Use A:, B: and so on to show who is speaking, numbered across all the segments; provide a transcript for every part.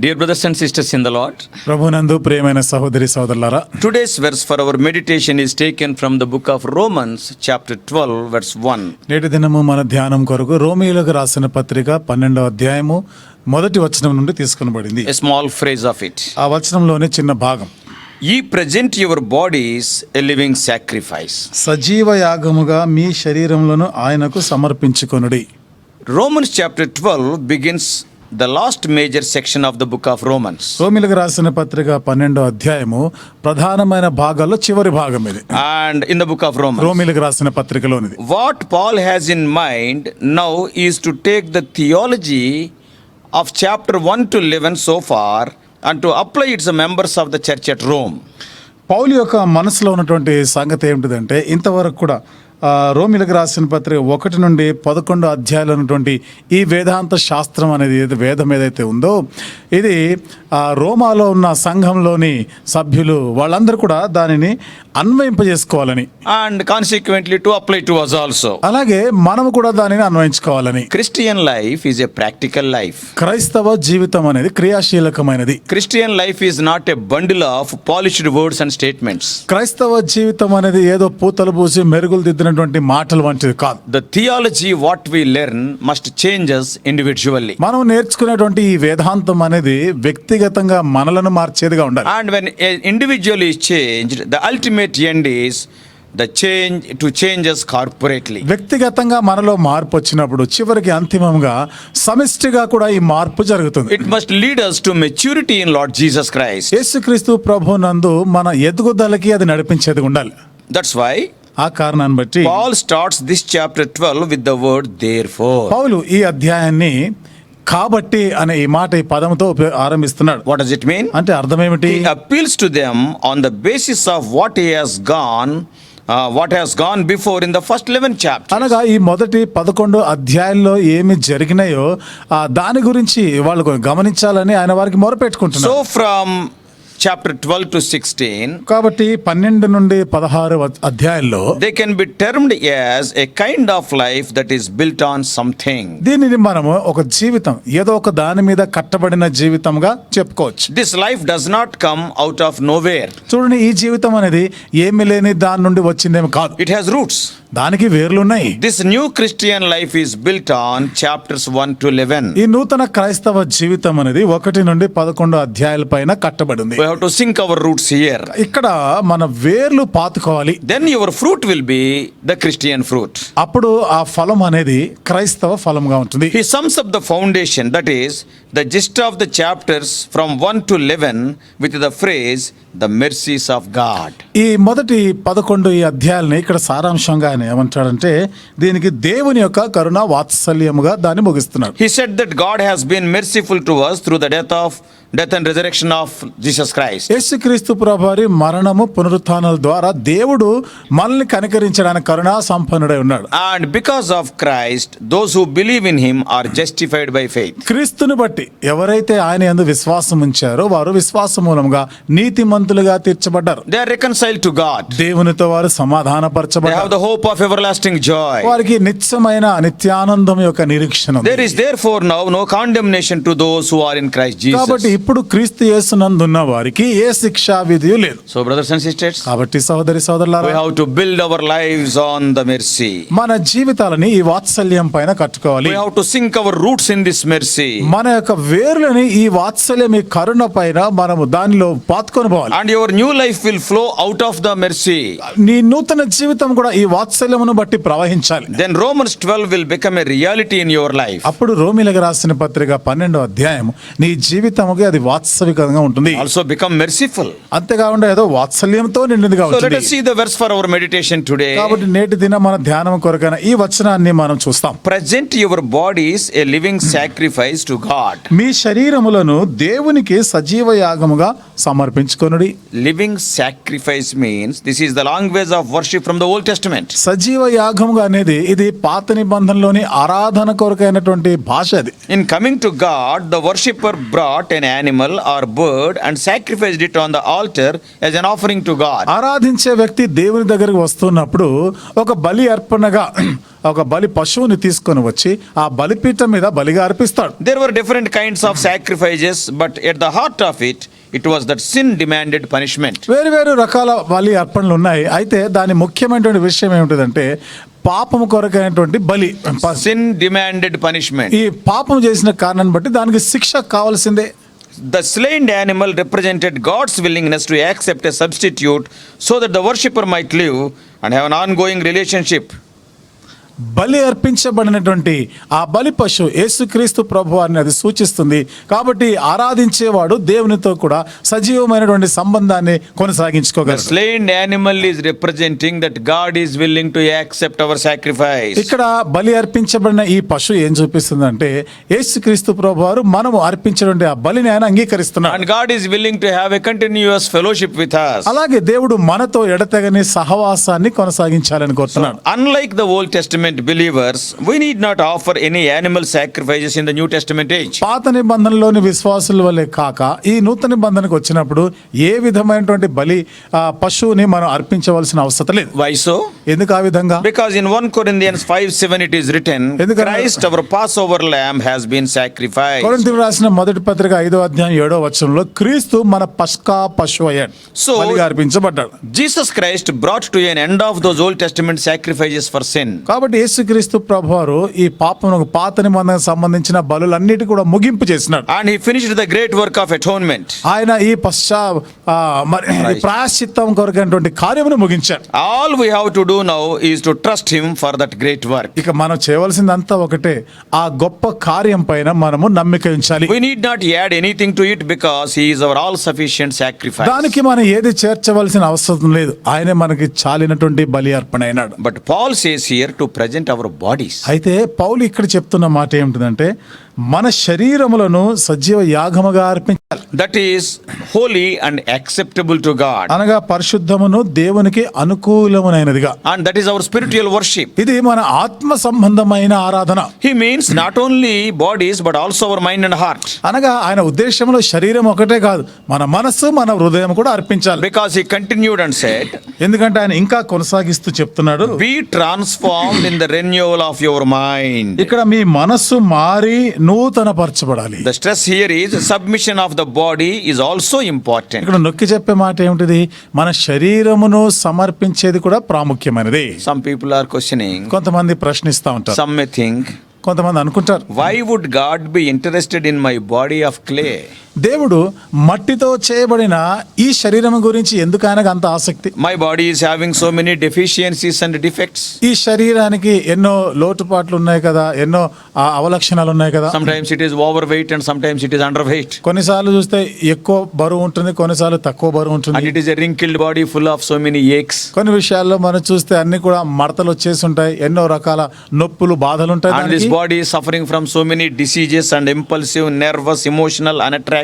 A: Dear brothers and sisters in the Lord,
B: ప్రభునందు ప్రియమైన సహోదరి సహోదరులారా,
A: today's verse for our meditation is taken from the book of Romans chapter 12 verse 1.
B: నేటి దినము మన ధ్యానం కొరకు రోమీయులకు రాసిన పత్రిక 12వ అధ్యాయము మొదటి వచనం నుండి తీసుకొనబడింది.
A: A small phrase of it.
B: ఆ వచనంలోని చిన్న భాగం.
A: Ye present your bodies a living sacrifice.
B: సజీవ యాగముగా మీ శరీరములను ఆయనకు సమర్పించుకొనుడి.
A: Romans chapter 12 begins the last major section of the book of Romans.
B: రోమీయులకు రాసిన పత్రిక 12వ అధ్యాయము ప్రధానమైన భాగాల్లో చివరి భాగం ఇది.
A: And in the book of Romans,
B: రోమీయులకు రాసిన పత్రికలోనిది.
A: what Paul has in mind now is to take the theology of chapter 1 to 11 so far and to apply it to the members of the church at Rome.
B: పౌలు యొక్క మనసులో ఉన్నటువంటి సంగతి ఏమిటిదంటే, ఇంతవరకు కూడా రోమీయులకు రాసిన పత్రిక 1 నుండి 11 అధ్యాయాలు ఉన్నటువంటి ఈ వేదాంత శాస్త్రం అనేది వేదం ఏదైతే ఉందో, ఇది రోమాలో ఉన్న సంఘంలోని సభ్యులు వాళ్ళందరూ కూడా దానిని అన్వయింపజేసుకోవాలని,
A: And consequently to apply to us also.
B: అలాగే మనము కూడా దానిని అన్వయించుకోవాలని.
A: Christian life is a practical life.
B: క్రైస్తవ జీవితం అనేది క్రియాశీలకమైనది.
A: Christian life is not a bundle of polished words and statements.
B: క్రైస్తవ జీవితం అనేది ఏదో పూతలు పూసి మెరుగులు దిద్దినటువంటి మాటలు వంటిది కాదు.
A: The theology what we learn must change us individually.
B: మనం నేర్చుకునేటువంటి ఈ వేదాంతం అనేది వ్యక్తిగతంగా మనలను మార్చేదిగా ఉండాలి.
A: And when an individual is changed, the ultimate end is the change to change us corporately.
B: వ్యక్తిగతంగా మనలో మార్పు వచ్చినప్పుడు చివరికి అంతిమంగా సమిష్టిగా కూడా ఈ మార్పు జరుగుతుంది.
A: It must lead us to maturity in Lord Jesus Christ.
B: యేసుక్రీస్తు ప్రభునందు మన ఎదుగుదలకి అది నడిపించేది ఉండాలి.
A: That's why
B: ఆ కారణాన్ని బట్టి
A: Paul starts this chapter 12 with the word therefore.
B: పౌలు ఈ అధ్యాయాన్ని కాబట్టి అనే ఈ మాట ఈ పదంతో ఆరంభిస్తున్నాడు.
A: What does it mean?
B: అంటే అర్థం ఏమిటి?
A: He appeals to them on the basis of what has gone before in the first 11 chapters.
B: అనగా ఈ మొదటి 11 అధ్యాయాల్లో ఏమి జరిగినాయో దాని గురించి వాళ్ళు గమనించాలని ఆయన వారికి మొరపెట్టుకుంటున్నారు.
A: So from chapter 12 to 16,
B: కాబట్టి 12 నుండి 16 అధ్యాయాల్లో
A: they can be termed as a kind of life that is built on something.
B: దీనిని మనము ఒక జీవితం, ఏదో ఒక దాని మీద కట్టబడిన జీవితంగా చెప్పుకోవచ్చు.
A: This life does not come out of nowhere.
B: చూడండి, ఈ జీవితం అనేది ఏమి లేని దాని నుండి వచ్చిందేమి కాదు.
A: It has roots.
B: దానికి వేర్లున్నాయి.
A: This new Christian life is built on chapters 1 to 11.
B: ఈ నూతన క్రైస్తవ జీవితం అనేది 1 నుండి 11 అధ్యాయాల పైన కట్టబడింది.
A: We have to sink our roots here.
B: ఇక్కడ మన వేర్లు పాతుకోవాలి.
A: Then your fruit will be the Christian fruit.
B: అప్పుడు ఆ ఫలం అనేది క్రైస్తవ ఫలంగా ఉంటుంది.
A: He sums up the foundation, that is the gist of the chapters from 1 to 11 with the phrase the mercies of God.
B: ఈ మొదటి 11 ఈ అధ్యాయాలని ఇక్కడ సారాంశంగా ఆయన ఏమంటాడంటే, దీనికి దేవుని యొక్క కరుణ వాత్సల్యముగా దాన్ని ముగిస్తున్నాడు.
A: He said that God has been merciful to us through the death and resurrection of Jesus Christ.
B: యేసుక్రీస్తు ప్రభువారి మరణము పునరుత్థానాల ద్వారా దేవుడు మనల్ని కనికరించడానికి కరుణా సంపన్నుడై ఉన్నాడు.
A: And because of Christ, those who believe in him are justified by faith.
B: క్రీస్తుని బట్టి ఎవరైతే ఆయన యందు విశ్వాసం ఉంచారో వారు విశ్వాస మూలంగా నీతిమంతులుగా తీర్చబడ్డారు.
A: They are reconciled to God.
B: దేవునితో వారు
A: They
B: సమాధానపరచబడ్డారు.
A: have the hope of everlasting joy.
B: వారికి నిత్యానందం యొక్క నిరీక్షణ ఉంది.
A: There is therefore now no condemnation to those who are in Christ Jesus.
B: కాబట్టి ఇప్పుడు క్రీస్తు యేసునందున్న వారికి ఏ శిక్షా విధియు లేదు.
A: So brothers and sisters,
B: కాబట్టి సహోదరి
A: we
B: సోదరులారా,
A: have to build our lives on the mercy.
B: మన జీవితాలని ఈ వాత్సల్యం పైన కట్టుకోవాలి.
A: We have to sink our roots in this mercy.
B: మన యొక్క వేర్లని ఈ వాత్సల్యం, ఈ కరుణ పైన మనము దానిలో పాతుకొని పోవాలి.
A: And your new life will flow out of the mercy.
B: నీ నూతన జీవితం కూడా ఈ వాత్సల్యమును బట్టి ప్రవహించాలి.
A: Then Romans 12 will become a reality in your life.
B: అప్పుడు రోమీయులకు రాసిన పత్రిక 12వ అధ్యాయం నీ జీవితముకి అది వాత్సవికంగా ఉంటుంది.
A: Also become merciful.
B: అంతేకాకుండా ఏదో వాత్సల్యంతో నిండినదిగా
A: So let
B: ఉంటుంది.
A: us see the verse for our meditation today.
B: కాబట్టి నేటి దిన మన ధ్యానం కొరకైన ఈ వచనాన్ని మనం చూస్తాం.
A: Present your bodies a living sacrifice to God.
B: మీ శరీరములను దేవునికి సజీవ యాగముగా సమర్పించుకొనుడి.
A: Living sacrifice means this is the language of worship from the Old Testament.
B: సజీవ యాగముగా అనేది ఇది పాత నిబంధనలోని ఆరాధన కొరకైనటువంటి భాష అది.
A: In coming to God, the worshipper brought an animal or bird and sacrificed it on the altar as an offering to God.
B: ఆరాధించే వ్యక్తి దేవుని దగ్గరికి వస్తున్నప్పుడు ఒక బలి అర్పణగా ఒక బలి పశువుని తీసుకొని వచ్చి ఆ బలిపీఠం మీద బలిగా అర్పిస్తాడు.
A: There were different kinds of sacrifices, but at the heart of it, it was that sin demanded punishment.
B: వేరు వేరు రకాల బలి అర్పణలు ఉన్నాయి. అయితే దాని ముఖ్యమైనటువంటి విషయం ఏమిటంటే పాపము కొరకైనటువంటి బలి.
A: Sin demanded punishment.
B: ఈ పాపం చేసిన కారణాన్ని బట్టి దానికి శిక్ష కావాల్సిందే.
A: The slain animal represented God's willingness to accept a substitute so that the worshipper might live and have an ongoing relationship.
B: బలి అర్పించబడినటువంటి ఆ బలి పశువు యేసుక్రీస్తు ప్రభువారిని అది సూచిస్తుంది. కాబట్టి ఆరాధించేవాడు దేవునితో కూడా సజీవమైనటువంటి సంబంధాన్ని
A: The
B: కొనసాగించుకోగలరు.
A: slain animal is representing that God is willing to accept our sacrifice.
B: ఇక్కడ బలి అర్పించబడిన ఈ పశువు ఏం చూపిస్తుందంటే యేసుక్రీస్తు ప్రభువారు మనము అర్పించినటువంటి ఆ బలిని ఆయన అంగీకరిస్తున్నాడు.
A: And God is willing to have a continuous fellowship with us.
B: అలాగే దేవుడు మనతో ఎడతెగని సహవాసాన్ని కొనసాగించాలని కోరుతున్నాడు.
A: Unlike the Old Testament believers, we need not offer any animal sacrifices in the New Testament age.
B: పాత నిబంధనలోని విశ్వాసుల వల్లే కాక ఈ నూతన నిబంధనకు వచ్చినప్పుడు ఏ విధమైనటువంటి బలి పశువుని మనం అర్పించవలసిన అవసరం లేదు.
A: Why so?
B: ఎందుకు ఆ విధంగా?
A: Because in 1 Corinthians 5:7 it is written,
B: ఎందుకన్నా-
A: Christ our Passover lamb has been sacrificed.
B: కొరింథీయులకు రాసిన మొదటి పత్రిక 5వ అధ్యాయం 7వ వచనంలో క్రీస్తు మన పస్కా పశువు అయ్యాడు,
A: So-
B: బలిగా అర్పించబడ్డాడు.
A: Jesus Christ brought to an end of those Old Testament sacrifices for sin.
B: కాబట్టి యేసుక్రీస్తు ప్రభువారు ఈ పాపమునకు పాత నిబంధనకు సంబంధించిన బలులన్నిటి కూడా ముగింపు చేసినాడు.
A: And he finished the great work of atonement.
B: ఆయన ఈ ప్రాయశ్చిత్తం కొరకైనటువంటి కార్యమును ముగించాడు.
A: All we have to do now is to trust him for that great work.
B: ఇక మనం చేయవలసిందంతా ఒకటే, ఆ గొప్ప కార్యం పైన మనము నమ్మిక ఉంచాలి.
A: We need not add anything to it because he is our all sufficient sacrifice.
B: దానికి మనం ఏది చేర్చవలసిన అవసరం లేదు, ఆయనే మనకి చాలినటువంటి బలి అర్పణ అయినాడు.
A: But Paul says here to present our bodies.
B: అయితే పౌలు ఇక్కడ చెప్తున్న మాట ఏమిటంటే మన శరీరములను సజీవ యాగముగా అర్పించాలి.
A: That is holy and acceptable to God.
B: అనగా పరిశుద్ధమును దేవునికి అనుకూలమునైనదిగా.
A: And that is our spiritual worship.
B: ఇది మన ఆత్మ సంబంధమైన ఆరాధన.
A: He means not only bodies but also our mind and heart.
B: అనగా ఆయన ఉద్దేశంలో శరీరం ఒకటే కాదు, మన మనస్సు మన హృదయం కూడా అర్పించాలి.
A: Because he continued and said,
B: ఎందుకంటే ఆయన ఇంకా కొనసాగిస్తూ చెప్తున్నాడు,
A: be transformed in the renewal of your mind.
B: ఇక్కడ మీ మనస్సు మారి నూతన పరచబడాలి.
A: The stress here is submission of the body is also important.
B: ఇక్కడ నొక్కి చెప్పే మాట ఏమిటిది? మన శరీరమును సమర్పించేది కూడా ప్రాముఖ్యమైనది.
A: Some people are questioning,
B: కొంతమంది ప్రశ్నిస్తూ ఉంటారు,
A: some may think,
B: కొంతమంది అనుకుంటారు,
A: why would God be interested in my body of clay?
B: దేవుడు మట్టితో చేయబడిన ఈ శరీరం గురించి ఎందుకు ఆయనకు అంత ఆసక్తి?
A: My body is having so many deficiencies and defects.
B: ఈ శరీరానికి ఎన్నో లోటుపాట్లు ఉన్నాయి కదా, ఎన్నో అవలక్షణాలు ఉన్నాయి కదా.
A: Sometimes it is overweight and sometimes it is underweight.
B: కొన్నిసార్లు చూస్తే ఎక్కువ బరువు ఉంటుంది, కొన్నిసార్లు తక్కువ బరువు
A: And
B: ఉంటుంది.
A: it is a wrinkled body full of so many aches.
B: కొన్ని విషయాల్లో మనం చూస్తే అన్ని కూడా మడతలు వచ్చేసి ఉంటాయి, ఎన్నో రకాల నొప్పులు బాధలు ఉంటాయి.
A: And this
B: దానికి
A: body is suffering from so many diseases and impulsive, nervous, emotional, unattractive.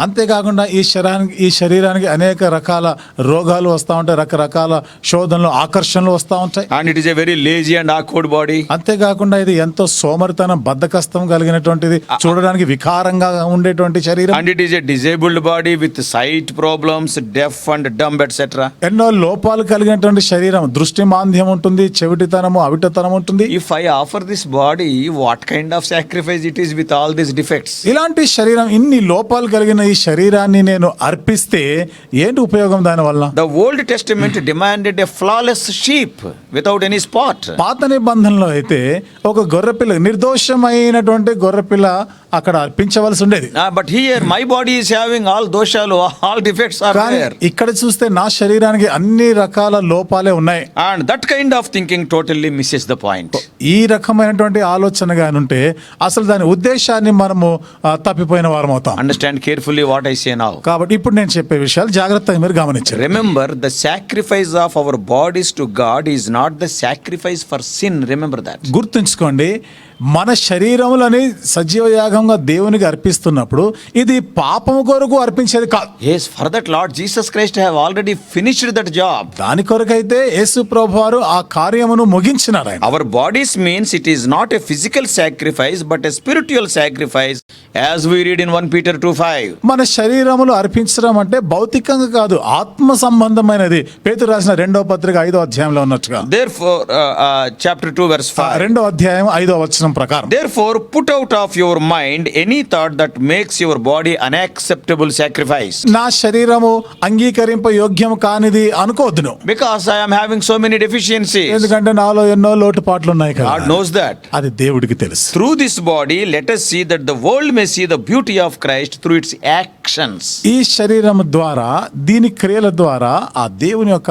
B: అంతేకాకుండా ఈ శరీరానికి అనేక రకాల రోగాలు వస్తూ ఉంటాయి, రకరకాల శోధనలు ఆకర్షణలు వస్తూ ఉంటాయి.
A: And it is a very lazy and awkward body.
B: అంతేకాకుండా ఇది ఎంతో సోమరితనం బద్ధకస్తం కలిగినటువంటిది, చూడడానికి వికారంగా ఉండేటువంటి శరీరం.
A: And it is a disabled body with sight problems, deaf and dumb, etc.
B: ఎన్నో లోపాలు కలిగినటువంటి శరీరం, దృష్టి మాంద్యం ఉంటుంది, చెవిటితనము అవిటతనం ఉంటుంది.
A: If I offer this body, what kind of sacrifice it is with all these defects?
B: ఇలాంటి శరీరం, ఇన్ని లోపాలు కలిగిన ఈ శరీరాన్ని నేను అర్పిస్తే ఏంటి ఉపయోగం దాని వల్ల?
A: The Old Testament demanded a flawless sheep without any spot.
B: పాత నిబంధనలో అయితే ఒక గొర్రెపిల్ల, నిర్దోషమైనటువంటి గొర్రెపిల్ల అక్కడ అర్పించవలసి ఉండేది.
A: But here my body is having all doshalu, all defects are
B: కానీ
A: there.
B: ఇక్కడ చూస్తే నా శరీరానికి అన్ని రకాల లోపాలే ఉన్నాయి.
A: And that kind of thinking totally misses the point.
B: ఈ రకమైనటువంటి ఆలోచన గానుంటే అసలు దాని ఉద్దేశాన్ని మనము తప్పిపోయిన వారం అవుతాం.
A: Understand carefully what I say now.
B: కాబట్టి ఇప్పుడు నేను చెప్పే విషయాలు జాగ్రత్తగా మీరు గమనించండి.
A: Remember, the sacrifice of our bodies to God is not the sacrifice for sin. Remember that.
B: గుర్తుంచుకోండి, మన శరీరములని సజీవ యాగంగా దేవునికి అర్పిస్తున్నప్పుడు ఇది పాపము కొరకు అర్పించేది కాదు.
A: Yes, for that Lord Jesus Christ have already finished that job.
B: దాని కొరకైతే యేసు ప్రభువారు ఆ కార్యమును ముగించినారు ఆయన.
A: Our bodies means it is not a physical sacrifice but a spiritual sacrifice, as we read in 1 Peter 2:5.
B: మన శరీరములు అర్పించడం అంటే భౌతికంగా కాదు, ఆత్మ సంబంధమైనది. పేతురు రాసిన 2వ పత్రిక 5వ అధ్యాయంలో ఉన్నట్టుగా.
A: Therefore, chapter 2 verse 5.
B: 2వ అధ్యాయం 5వ వచనం ప్రకారం,
A: Therefore, put out of your mind any thought that makes your body unacceptable sacrifice.
B: నా శరీరము అంగీకరింప యోగ్యం కానిది అనుకోవద్దు నువ్వు.
A: Because I am having so many deficiencies.
B: ఎందుకంటే నాలో ఎన్నో లోటుపాట్లు ఉన్నాయి కదా.
A: God knows that.
B: అది దేవుడికి తెలుసు.
A: Through this body, let us see that the world may see the beauty of Christ through its actions.
B: ఈ శరీరం ద్వారా, దీని క్రియల ద్వారా ఆ దేవుని యొక్క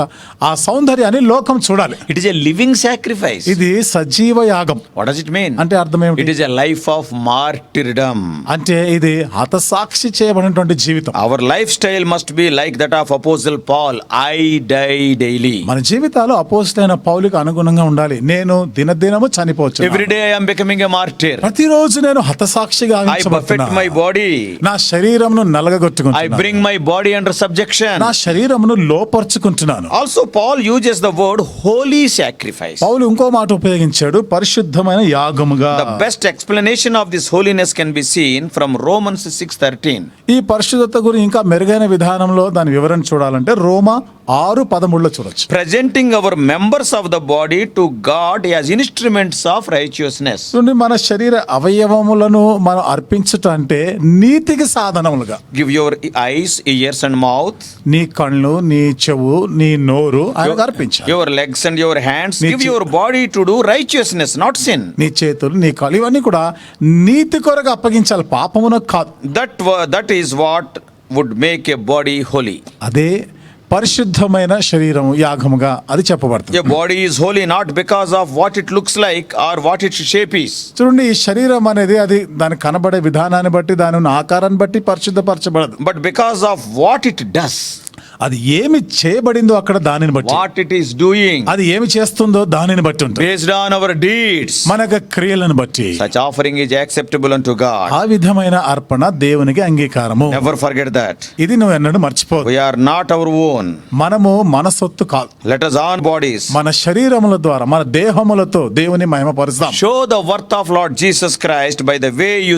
B: ఆ సౌందర్యాన్ని లోకం చూడాలి.
A: It is a living sacrifice.
B: ఇది సజీవ యాగం.
A: What does it mean?
B: అంటే అర్థం
A: It
B: ఏమిటి?
A: is a life of martyrdom.
B: అంటే ఇది హతసాక్షి చేయబడినటువంటి జీవితం.
A: Our lifestyle must be like that of Apostle Paul. I die daily.
B: మన జీవితాలు అపోజిటైన పౌలుకు అనుగుణంగా ఉండాలి. నేను దినదినము చనిపోవచ్చు.
A: Every day I am becoming a martyr.
B: ప్రతిరోజు నేను హతసాక్షిగా
A: I buffet my body.
B: నా శరీరమును
A: I
B: నలగగొట్టుకుంటున్నాను.
A: bring my body under subjection.
B: నా శరీరమును లోపరుచుకుంటున్నాను.
A: Also, Paul uses the word holy sacrifice.
B: పౌలు ఇంకో మాట ఉపయోగించాడు, పరిశుద్ధమైన యాగముగా.
A: The best explanation of this holiness can be seen from Romans 6:13.
B: ఈ పరిశుద్ధత గురించి ఇంకా మెరుగైన విధానంలో దాని వివరణ చూడాలంటే రోమా 6:13 చూడొచ్చు.
A: Presenting our members of the body to God as instruments of righteousness.
B: చూడండి, మన శరీర అవయవములను మనం అర్పించుట అంటే నీతికి సాధనములుగా.
A: Give your eyes, ears and mouth.
B: నీ కళ్ళు, నీ చెవు, నీ నోరు ఆయనకు అర్పించాలి.
A: Your legs and your hands.
B: నీ
A: Give
B: చే-
A: your body to do righteousness, not sin.
B: నీ చేతులు, నీ కాళ్ళు, ఇవన్నీ కూడా నీతి కొరకు అప్పగించాలి, పాపమునకు కాదు.
A: That is what would make a body holy.
B: అదే పరిశుద్ధమైన శరీరము యాగముగా అది చెప్పబడుతుంది.
A: A body is holy not because of what it looks like or what its shape is.
B: చూడండి, ఈ శరీరం అనేది అది దాని కనబడే విధానాన్ని బట్టి, దాని ఉన్న ఆకారాన్ని బట్టి పరిశుద్ధపరచబడదు.
A: But because of what it does,
B: అది ఏమి చేయబడిందో అక్కడ దానిని బట్టి,
A: what it is doing,
B: అది ఏమి చేస్తుందో దానిని బట్టి ఉంటుంది.
A: based on our deeds,
B: మన యొక్క క్రియలను బట్టి
A: such offering is acceptable unto God.
B: ఆ విధమైన అర్పణ దేవునికి అంగీకారము.
A: Never forget that.
B: ఇది నువ్వు ఎన్నడూ మర్చిపోదు.
A: We are not our own.
B: మనము మన సొత్తు కాదు.
A: Let us own bodies.
B: మన శరీరముల ద్వారా, మన దేహములతో దేవుని మహిమపరుస్తాం.
A: Show the worth of Lord Jesus Christ by the way you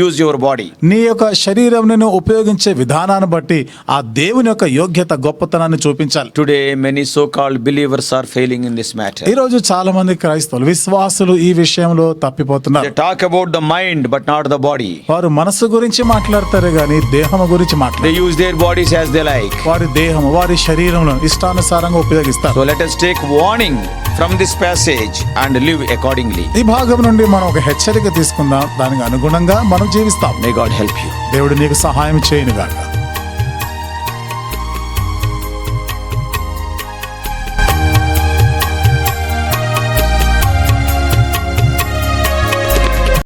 A: use your body.
B: నీ యొక్క శరీరం ఉపయోగించే విధానాన్ని బట్టి ఆ దేవుని యొక్క యోగ్యత, గొప్పతనాన్ని చూపించాలి.
A: Today many so-called believers are failing in this matter.
B: ఈ రోజు చాలా మంది క్రైస్తవులు, విశ్వాసులు ఈ విషయంలో తప్పిపోతున్నారు.
A: They talk about the mind but not the body.
B: వారు మనసు గురించి మాట్లాడతారు గాని దేహము గురించి
A: They
B: మాట్లాడరు.
A: use their bodies as they like.
B: వారి దేహము, వారి శరీరంలో ఇష్టానుసారంగా ఉపయోగిస్తారు.
A: So let us take warning from this passage and live accordingly.
B: ఈ భాగం నుండి మనం ఒక హెచ్చరిక తీసుకుందాం, దానికి అనుగుణంగా మనం జీవిస్తాం.
A: May God help you.
B: దేవుడు నీకు సహాయం చేయనుగాక.